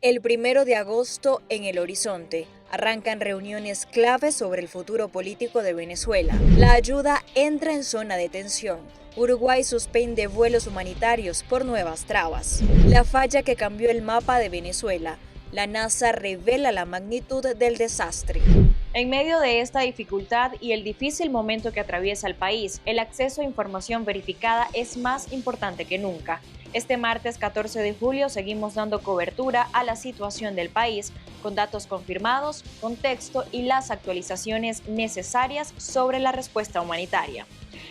El 1 de agosto en el horizonte arrancan reuniones clave sobre el futuro político de Venezuela. La ayuda entra en zona de tensión. Uruguay suspende vuelos humanitarios por nuevas trabas. La falla que cambió el mapa de Venezuela. La NASA revela la magnitud del desastre. En medio de esta dificultad y el difícil momento que atraviesa el país, el acceso a información verificada es más importante que nunca. Este martes 14 de julio seguimos dando cobertura a la situación del país con datos confirmados, contexto y las actualizaciones necesarias sobre la respuesta humanitaria.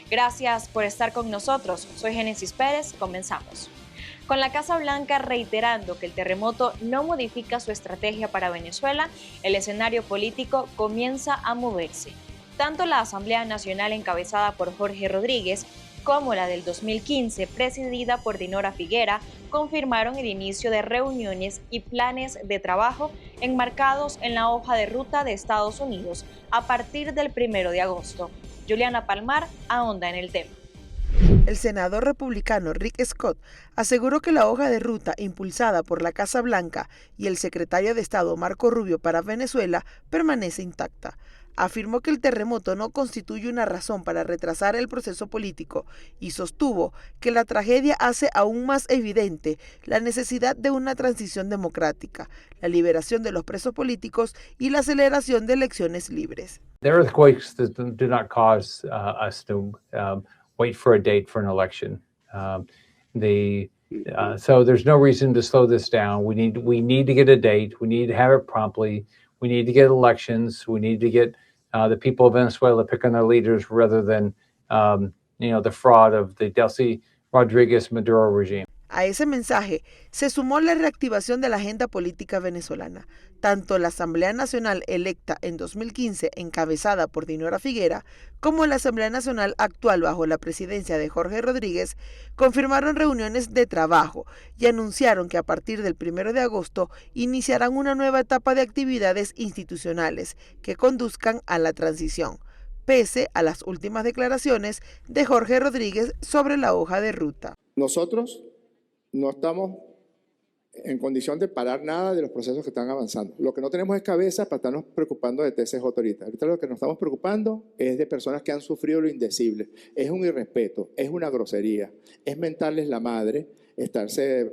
Gracias por estar con nosotros. Soy Génesis Pérez. Comenzamos. Con la Casa Blanca reiterando que el terremoto no modifica su estrategia para Venezuela, el escenario político comienza a moverse. Tanto la Asamblea Nacional encabezada por Jorge Rodríguez como la del 2015 presidida por Dinora Figuera confirmaron el inicio de reuniones y planes de trabajo enmarcados en la hoja de ruta de Estados Unidos a partir del 1 de agosto. Juliana Palmar ahonda en el tema. El senador republicano Rick Scott aseguró que la hoja de ruta impulsada por la Casa Blanca y el secretario de Estado Marco Rubio para Venezuela permanece intacta. Afirmó que el terremoto no constituye una razón para retrasar el proceso político y sostuvo que la tragedia hace aún más evidente la necesidad de una transición democrática, la liberación de los presos políticos y la aceleración de elecciones libres. The earthquakes do not cause us to wait for a date for an election. So there's no reason to slow this down. We need to get a date. We need to have it promptly. We need to get elections. We need to get the people of Venezuela picking their leaders rather than the fraud of the Delcy Rodríguez Maduro regime. A ese mensaje se sumó la reactivación de la agenda política venezolana. Tanto la Asamblea Nacional electa en 2015, encabezada por Dinora Figuera, como la Asamblea Nacional actual bajo la presidencia de Jorge Rodríguez, confirmaron reuniones de trabajo y anunciaron que a partir del 1 de agosto iniciarán una nueva etapa de actividades institucionales que conduzcan a la transición, pese a las últimas declaraciones de Jorge Rodríguez sobre la hoja de ruta. Nosotros no estamos en condición de parar nada de los procesos que están avanzando. Lo que no tenemos es cabeza para estarnos preocupando de TCJ ahorita. Ahorita lo que nos estamos preocupando es de personas que han sufrido lo indecible. Es un irrespeto, es una grosería, es mentarles la madre,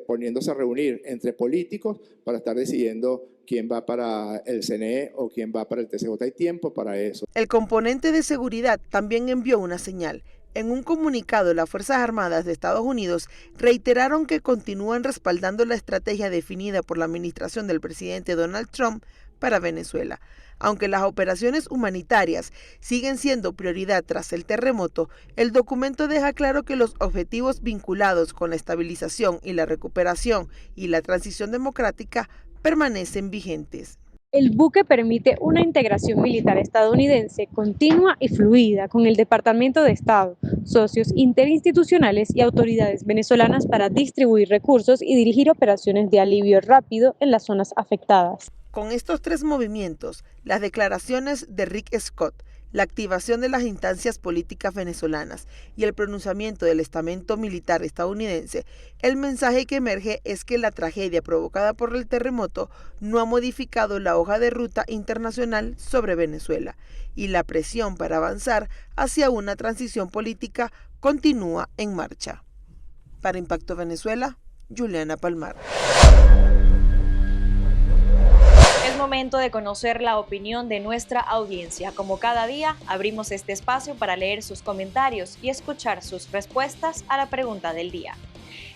poniéndose a reunir entre políticos para estar decidiendo quién va para el CNE o quién va para el TCJ. Hay tiempo para eso. El componente de seguridad también envió una señal. En un comunicado, las Fuerzas Armadas de Estados Unidos reiteraron que continúan respaldando la estrategia definida por la administración del presidente Donald Trump para Venezuela. Aunque las operaciones humanitarias siguen siendo prioridad tras el terremoto, el documento deja claro que los objetivos vinculados con la estabilización y la recuperación y la transición democrática permanecen vigentes. El buque permite una integración militar estadounidense continua y fluida con el Departamento de Estado, socios interinstitucionales y autoridades venezolanas para distribuir recursos y dirigir operaciones de alivio rápido en las zonas afectadas. Con estos tres movimientos, las declaraciones de Rick Scott, la activación de las instancias políticas venezolanas y el pronunciamiento del estamento militar estadounidense, el mensaje que emerge es que la tragedia provocada por el terremoto no ha modificado la hoja de ruta internacional sobre Venezuela y la presión para avanzar hacia una transición política continúa en marcha. Para Impacto Venezuela, Juliana Palmar. Es momento de conocer la opinión de nuestra audiencia. Como cada día, abrimos este espacio para leer sus comentarios y escuchar sus respuestas a la pregunta del día.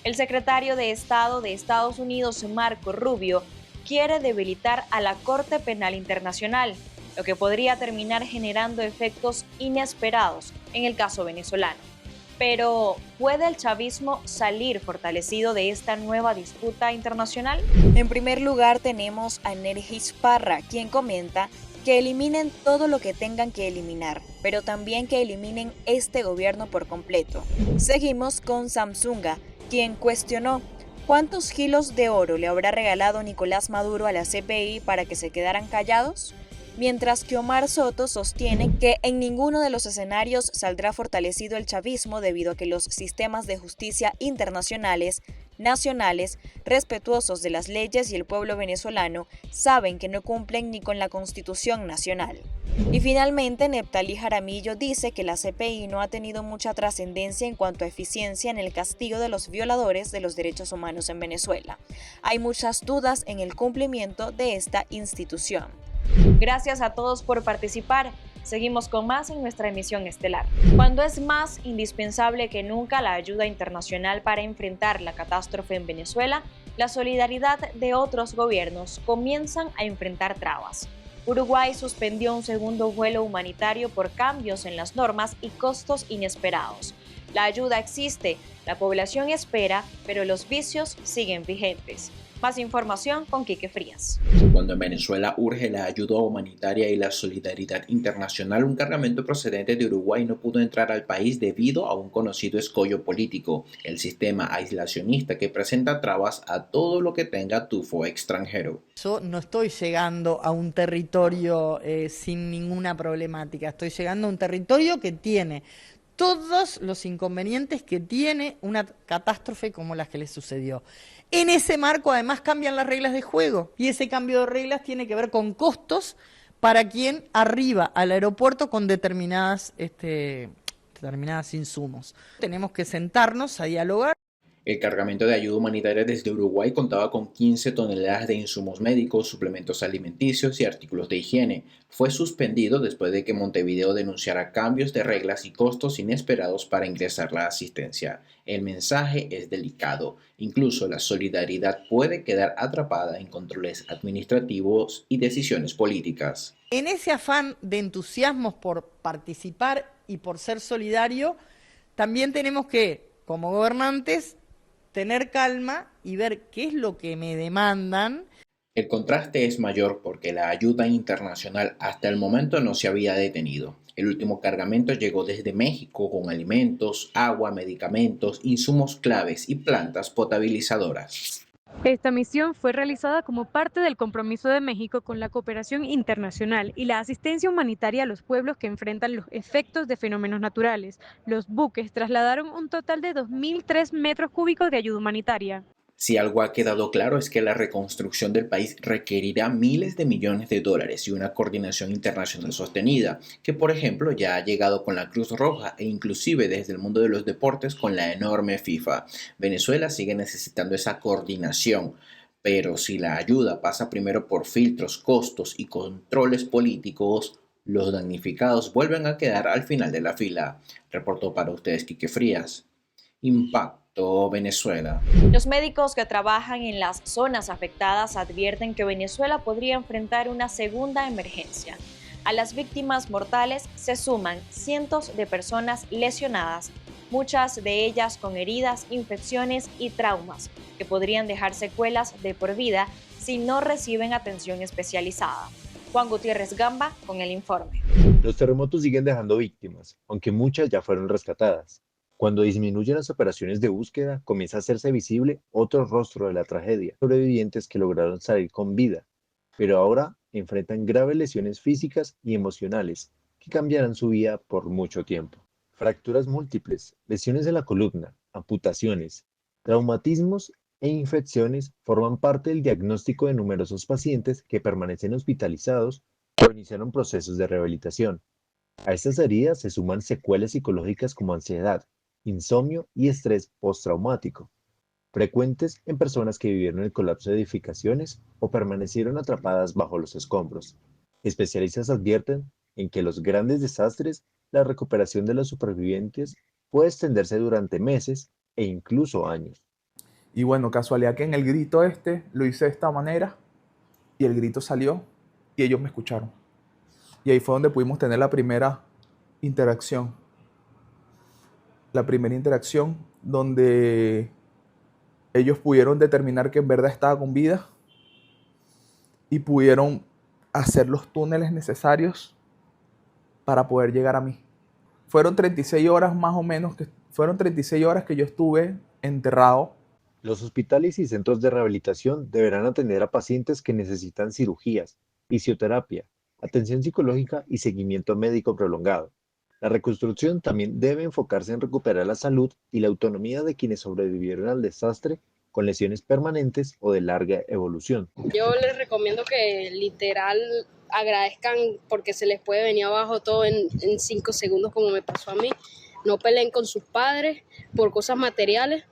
El secretario de Estado de Estados Unidos, Marco Rubio, quiere debilitar a la Corte Penal Internacional, lo que podría terminar generando efectos inesperados en el caso venezolano. Pero, ¿puede el chavismo salir fortalecido de esta nueva disputa internacional? En primer lugar tenemos a Nergis Parra, quien comenta que eliminen todo lo que tengan que eliminar, pero también que eliminen este gobierno por completo. Seguimos con Samsunga, quien cuestionó ¿cuántos kilos de oro le habrá regalado Nicolás Maduro a la CPI para que se quedaran callados? Mientras que Omar Soto sostiene que en ninguno de los escenarios saldrá fortalecido el chavismo debido a que los sistemas de justicia internacionales nacionales, respetuosos de las leyes y el pueblo venezolano, saben que no cumplen ni con la Constitución nacional. Y finalmente, Neptalí Jaramillo dice que la CPI no ha tenido mucha trascendencia en cuanto a eficiencia en el castigo de los violadores de los derechos humanos en Venezuela. Hay muchas dudas en el cumplimiento de esta institución. Gracias a todos por participar. Seguimos con más en nuestra emisión estelar. Cuando es más indispensable que nunca la ayuda internacional para enfrentar la catástrofe en Venezuela, la solidaridad de otros gobiernos comienzan a enfrentar trabas. Uruguay suspendió un segundo vuelo humanitario por cambios en las normas y costos inesperados. La ayuda existe, la población espera, pero los vicios siguen vigentes. Más información con Quique Frías. Cuando en Venezuela urge la ayuda humanitaria y la solidaridad internacional, un cargamento procedente de Uruguay no pudo entrar al país debido a un conocido escollo político, el sistema aislacionista que presenta trabas a todo lo que tenga tufo extranjero. Yo no estoy llegando a un territorio sin ninguna problemática, estoy llegando a un territorio que tiene todos los inconvenientes que tiene una catástrofe como la que le sucedió. En ese marco, además, cambian las reglas de juego y ese cambio de reglas tiene que ver con costos para quien arriba al aeropuerto con determinados insumos. Tenemos que sentarnos a dialogar. El cargamento de ayuda humanitaria desde Uruguay contaba con 15 toneladas de insumos médicos, suplementos alimenticios y artículos de higiene. Fue suspendido después de que Montevideo denunciara cambios de reglas y costos inesperados para ingresar la asistencia. El mensaje es delicado. Incluso la solidaridad puede quedar atrapada en controles administrativos y decisiones políticas. En ese afán de entusiasmo por participar y por ser solidario, también tenemos que, como gobernantes, tener calma y ver qué es lo que me demandan. El contraste es mayor porque la ayuda internacional hasta el momento no se había detenido. El último cargamento llegó desde México con alimentos, agua, medicamentos, insumos claves y plantas potabilizadoras. Esta misión fue realizada como parte del compromiso de México con la cooperación internacional y la asistencia humanitaria a los pueblos que enfrentan los efectos de fenómenos naturales. Los buques trasladaron un total de 2.003 metros cúbicos de ayuda humanitaria. Si algo ha quedado claro es que la reconstrucción del país requerirá miles de millones de dólares y una coordinación internacional sostenida, que por ejemplo ya ha llegado con la Cruz Roja e inclusive desde el mundo de los deportes con la enorme FIFA. Venezuela sigue necesitando esa coordinación, pero si la ayuda pasa primero por filtros, costos y controles políticos, los damnificados vuelven a quedar al final de la fila. Reportó para ustedes Quique Frías. Impacto Venezuela. Los médicos que trabajan en las zonas afectadas advierten que Venezuela podría enfrentar una segunda emergencia. A las víctimas mortales se suman cientos de personas lesionadas, muchas de ellas con heridas, infecciones y traumas, que podrían dejar secuelas de por vida si no reciben atención especializada. Juan Gutiérrez Gamba con el informe. Los terremotos siguen dejando víctimas, aunque muchas ya fueron rescatadas. Cuando disminuyen las operaciones de búsqueda, comienza a hacerse visible otro rostro de la tragedia. Sobrevivientes que lograron salir con vida, pero ahora enfrentan graves lesiones físicas y emocionales que cambiarán su vida por mucho tiempo. Fracturas múltiples, lesiones en la columna, amputaciones, traumatismos e infecciones forman parte del diagnóstico de numerosos pacientes que permanecen hospitalizados o iniciaron procesos de rehabilitación. A estas heridas se suman secuelas psicológicas como ansiedad, insomnio y estrés postraumático, frecuentes en personas que vivieron el colapso de edificaciones o permanecieron atrapadas bajo los escombros. Especialistas advierten en que los grandes desastres, la recuperación de los supervivientes puede extenderse durante meses e incluso años. Y bueno, casualidad que en el grito lo hice de esta manera y el grito salió y ellos me escucharon. Y ahí fue donde pudimos tener la primera interacción. Donde ellos pudieron determinar que en verdad estaba con vida y pudieron hacer los túneles necesarios para poder llegar a mí. Fueron 36 horas más o menos, fueron 36 horas que yo estuve enterrado. Los hospitales y centros de rehabilitación deberán atender a pacientes que necesitan cirugías, fisioterapia, atención psicológica y seguimiento médico prolongado. La reconstrucción también debe enfocarse en recuperar la salud y la autonomía de quienes sobrevivieron al desastre con lesiones permanentes o de larga evolución. Yo les recomiendo que literal agradezcan porque se les puede venir abajo todo en 5 segundos como me pasó a mí. No peleen con sus padres por cosas materiales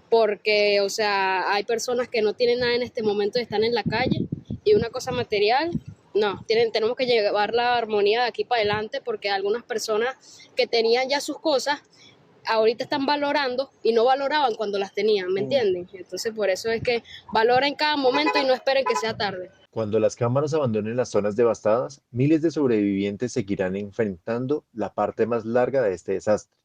porque, o sea, hay personas que no tienen nada en este momento y están en la calle y una cosa material, no, tenemos que llevar la armonía de aquí para adelante porque algunas personas que tenían ya sus cosas ahorita están valorando y no valoraban cuando las tenían, ¿me entienden? Entonces por eso es que valoren cada momento y no esperen que sea tarde. Cuando las cámaras abandonen las zonas devastadas, miles de sobrevivientes seguirán enfrentando la parte más larga de este desastre.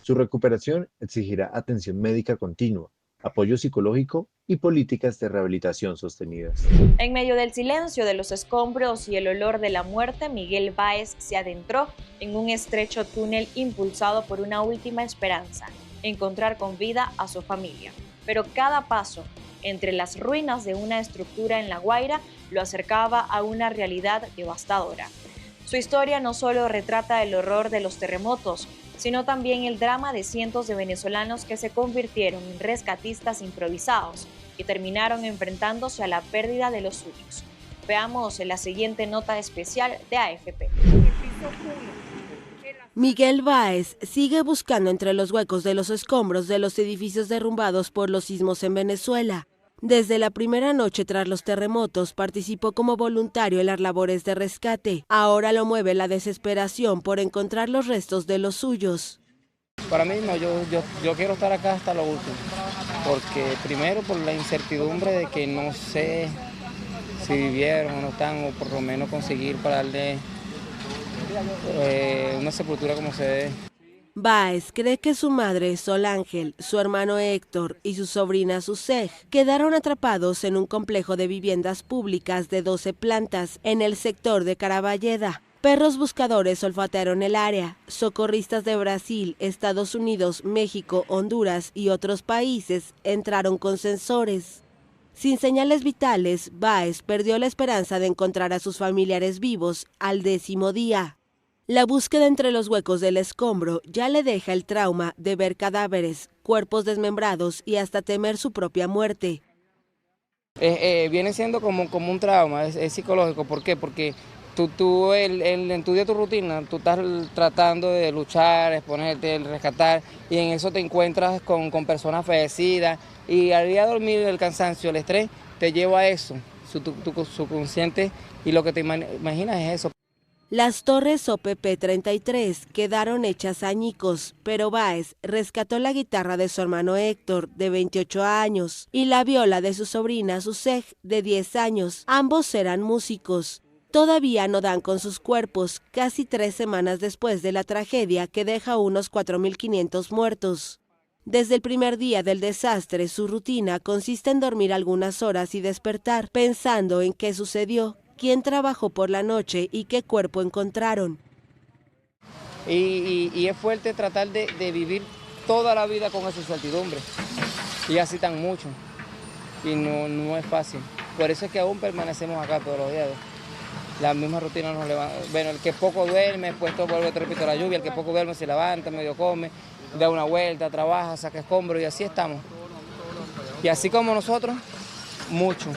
Su recuperación exigirá atención médica continua, apoyo psicológico y políticas de rehabilitación sostenidas. En medio del silencio de los escombros y el olor de la muerte, Miguel Báez se adentró en un estrecho túnel impulsado por una última esperanza, encontrar con vida a su familia. Pero cada paso entre las ruinas de una estructura en La Guaira lo acercaba a una realidad devastadora. Su historia no solo retrata el horror de los terremotos, sino también el drama de cientos de venezolanos que se convirtieron en rescatistas improvisados y terminaron enfrentándose a la pérdida de los suyos. Veamos la siguiente nota especial de AFP. Miguel Báez sigue buscando entre los huecos de los escombros de los edificios derrumbados por los sismos en Venezuela. Desde la primera noche tras los terremotos participó como voluntario en las labores de rescate. Ahora lo mueve la desesperación por encontrar los restos de los suyos. Para mí no, yo quiero estar acá hasta lo último, porque primero por la incertidumbre de que no sé si vivieron o no están, o por lo menos conseguir para darle una sepultura como se debe. Báez cree que su madre, Sol Ángel, su hermano Héctor y su sobrina Susej quedaron atrapados en un complejo de viviendas públicas de 12 plantas en el sector de Caraballeda. Perros buscadores olfatearon el área. Socorristas de Brasil, Estados Unidos, México, Honduras y otros países entraron con sensores. Sin señales vitales, Báez perdió la esperanza de encontrar a sus familiares vivos al 10º día. La búsqueda entre los huecos del escombro ya le deja el trauma de ver cadáveres, cuerpos desmembrados y hasta temer su propia muerte. Viene siendo como un trauma, es psicológico. ¿Por qué? Porque tú en tu día, tu rutina, tú estás tratando de luchar, exponerte, rescatar, y en eso te encuentras con personas fallecidas, y al día de dormir el cansancio, el estrés, te lleva a eso, su subconsciente, y lo que te imaginas es eso. Las torres OPP-33 quedaron hechas añicos, pero Báez rescató la guitarra de su hermano Héctor, de 28 años, y la viola de su sobrina Susej, de 10 años. Ambos eran músicos. Todavía no dan con sus cuerpos, casi 3 semanas después de la tragedia que deja unos 4.500 muertos. Desde el primer día del desastre, su rutina consiste en dormir algunas horas y despertar, pensando en qué sucedió, quién trabajó por la noche y qué cuerpo encontraron. Y es fuerte tratar de vivir toda la vida con esa incertidumbre. Y así tan mucho. Y no es fácil. Por eso es que aún permanecemos acá todos los días. La misma rutina nos levanta. Bueno, el que poco duerme, pues todo vuelve, te repito, la lluvia. El que poco duerme se levanta, medio come, da una vuelta, trabaja, saca escombros y así estamos. Y así como nosotros, mucho.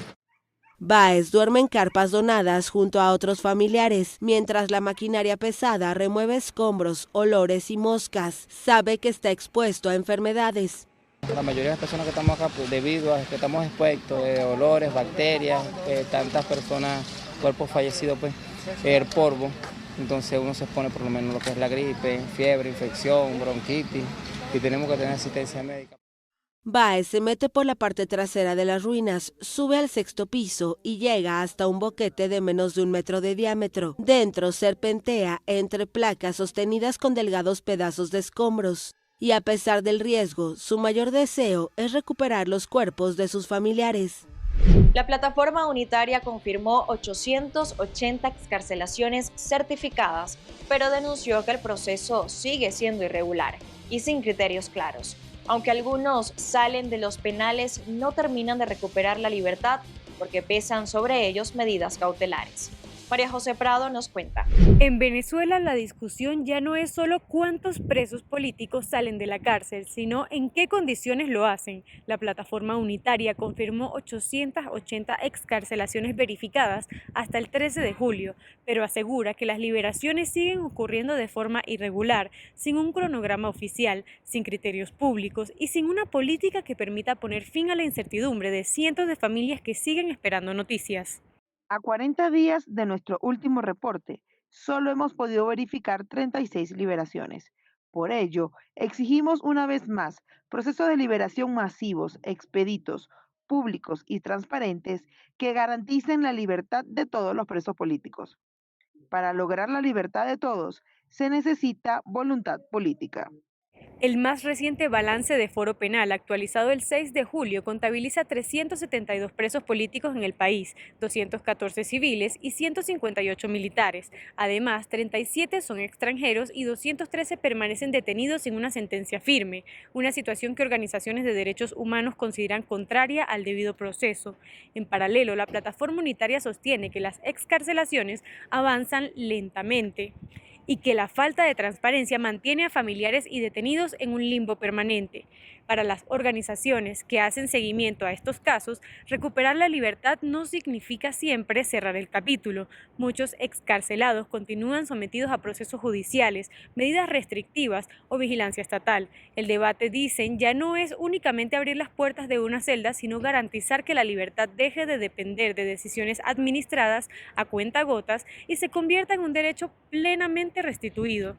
Báez duerme en carpas donadas junto a otros familiares, mientras la maquinaria pesada remueve escombros, olores y moscas. Sabe que está expuesto a enfermedades. La mayoría de las personas que estamos acá, pues, debido a que estamos expuestos de olores, bacterias, tantas personas, cuerpos fallecidos, pues, el polvo. Entonces uno se expone por lo menos lo que es la gripe, fiebre, infección, bronquitis, y tenemos que tener asistencia médica. Báez se mete por la parte trasera de las ruinas, sube al 6º piso y llega hasta un boquete de menos de 1 metro de diámetro. Dentro serpentea entre placas sostenidas con delgados pedazos de escombros. Y a pesar del riesgo, su mayor deseo es recuperar los cuerpos de sus familiares. La plataforma unitaria confirmó 880 excarcelaciones certificadas, pero denunció que el proceso sigue siendo irregular y sin criterios claros. Aunque algunos salen de los penales, no terminan de recuperar la libertad porque pesan sobre ellos medidas cautelares. María José Prado nos cuenta. En Venezuela la discusión ya no es solo cuántos presos políticos salen de la cárcel, sino en qué condiciones lo hacen. La plataforma unitaria confirmó 880 excarcelaciones verificadas hasta el 13 de julio, pero asegura que las liberaciones siguen ocurriendo de forma irregular, sin un cronograma oficial, sin criterios públicos y sin una política que permita poner fin a la incertidumbre de cientos de familias que siguen esperando noticias. A 40 días de nuestro último reporte, solo hemos podido verificar 36 liberaciones. Por ello, exigimos una vez más procesos de liberación masivos, expeditos, públicos y transparentes que garanticen la libertad de todos los presos políticos. Para lograr la libertad de todos, se necesita voluntad política. El más reciente balance de Foro Penal, actualizado el 6 de julio, contabiliza 372 presos políticos en el país, 214 civiles y 158 militares. Además, 37 son extranjeros y 213 permanecen detenidos sin una sentencia firme, una situación que organizaciones de derechos humanos consideran contraria al debido proceso. En paralelo, la plataforma unitaria sostiene que las excarcelaciones avanzan lentamente y que la falta de transparencia mantiene a familiares y detenidos en un limbo permanente. Para las organizaciones que hacen seguimiento a estos casos, recuperar la libertad no significa siempre cerrar el capítulo. Muchos excarcelados continúan sometidos a procesos judiciales, medidas restrictivas o vigilancia estatal. El debate, dicen, ya no es únicamente abrir las puertas de una celda, sino garantizar que la libertad deje de depender de decisiones administradas a cuentagotas y se convierta en un derecho plenamente restituido.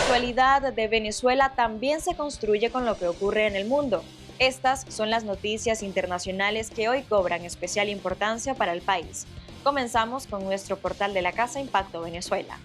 La actualidad de Venezuela también se construye con lo que ocurre en el mundo. Estas son las noticias internacionales que hoy cobran especial importancia para el país. Comenzamos con nuestro portal de la Casa Impacto Venezuela.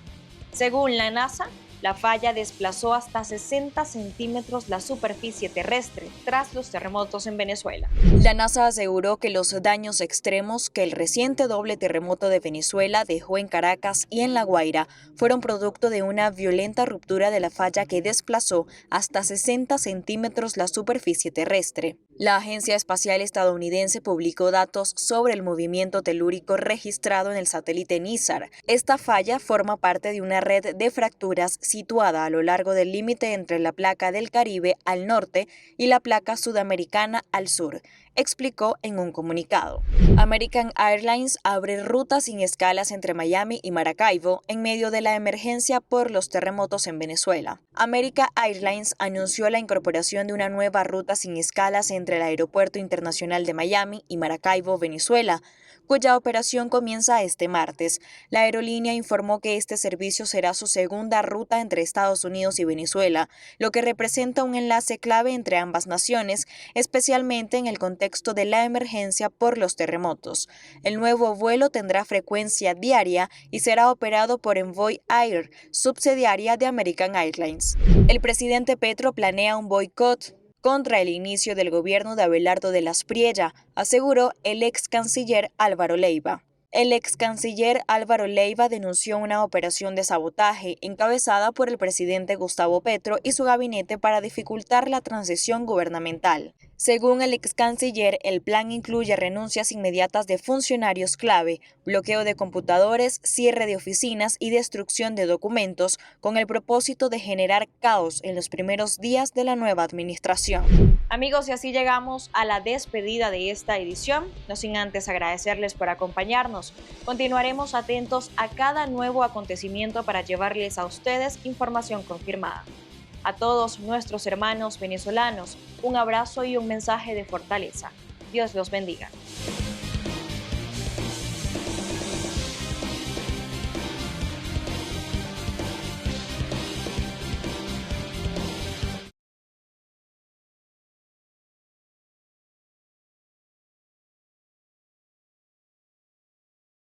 Según la NASA, la falla desplazó hasta 60 centímetros la superficie terrestre tras los terremotos en Venezuela. La NASA aseguró que los daños extremos que el reciente doble terremoto de Venezuela dejó en Caracas y en La Guaira fueron producto de una violenta ruptura de la falla que desplazó hasta 60 centímetros la superficie terrestre. La Agencia Espacial Estadounidense publicó datos sobre el movimiento telúrico registrado en el satélite NISAR. Esta falla forma parte de una red de fracturas situada a lo largo del límite entre la placa del Caribe al norte y la placa sudamericana al sur, explicó en un comunicado. American Airlines abre rutas sin escalas entre Miami y Maracaibo en medio de la emergencia por los terremotos en Venezuela. American Airlines anunció la incorporación de una nueva ruta sin escalas entre el Aeropuerto Internacional de Miami y Maracaibo, Venezuela, cuya operación comienza este martes. La aerolínea informó que este servicio será su segunda ruta entre Estados Unidos y Venezuela, lo que representa un enlace clave entre ambas naciones, especialmente en el contexto de la emergencia por los terremotos. El nuevo vuelo tendrá frecuencia diaria y será operado por Envoy Air, subsidiaria de American Airlines. El presidente Petro planea un boicot contra el inicio del gobierno de Abelardo de las Priella, aseguró el ex canciller Álvaro Leiva. El ex canciller Álvaro Leiva denunció una operación de sabotaje encabezada por el presidente Gustavo Petro y su gabinete para dificultar la transición gubernamental. Según el ex canciller, el plan incluye renuncias inmediatas de funcionarios clave, bloqueo de computadores, cierre de oficinas y destrucción de documentos, con el propósito de generar caos en los primeros días de la nueva administración. Amigos, y así llegamos a la despedida de esta edición, no sin antes agradecerles por acompañarnos. Continuaremos atentos a cada nuevo acontecimiento para llevarles a ustedes información confirmada. A todos nuestros hermanos venezolanos, un abrazo y un mensaje de fortaleza. Dios los bendiga.